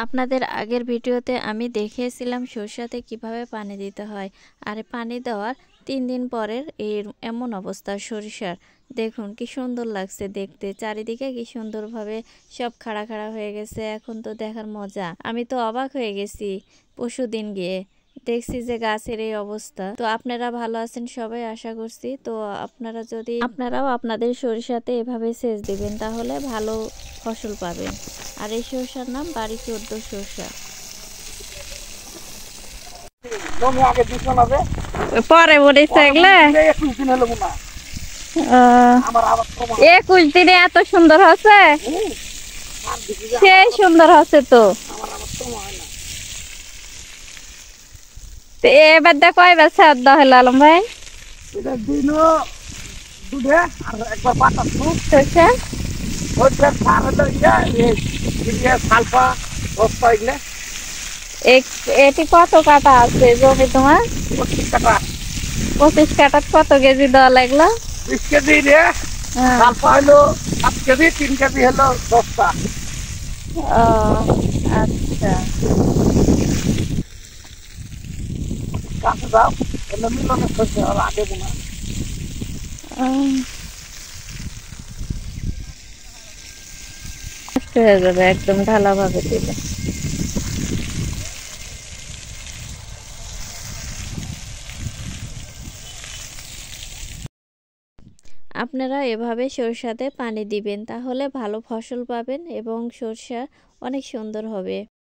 আপনাদের আগের ভিডিওতে আমি দেখিয়েছিলাম সরষেতে কিভাবে পানি দিতে হয়। আর পানি দেওয়ার 3 দিন পরের এমন অবস্থা সরিষার। দেখুন কি সুন্দর লাগছে দেখতে, চারিদিকে কি সুন্দরভাবে সব খাড়া খাড়া হয়ে গেছে। এখন তো দেখার মজা, আমি তো অবাক হয়ে গেছি পরশুদিন গিয়ে দেখছি যে গাছের এই অবস্থা। তো আপনারা ভালো আছেন সবাই আশা করছি। তো আপনারাও আপনাদের সরিষাতে এভাবে সেচ দিবেন, তাহলে ভালো ফসল পাবেন। আর এই সরষার নাম বাড়ি 14 সরষা। পরে বলেছে এগুলো 21 দিনে এত সুন্দর হচ্ছে, সেই সুন্দর হচ্ছে। তো এবার দেখ কয়বার সার দেওয়া হলো আলম ভাই? এটি কত কাটা আছে জমি তোমার? 25 কাটা। কত কেজি দেওয়া লাগলো? 20 কেজি রে। সালফা হলো 7 কেজি, 3 কেজি হলো 10টা। ও আচ্ছা, কাছে যাও, এলো মিলনের করছে আর আগে বোনা। হয়ে যাবে একদম ঢালা ভাবে দিলে। আপনারা এভাবে সরষাতে পানি দিবেন, তাহলে ভালো ফসল পাবেন এবং সরষা অনেক সুন্দর হবে।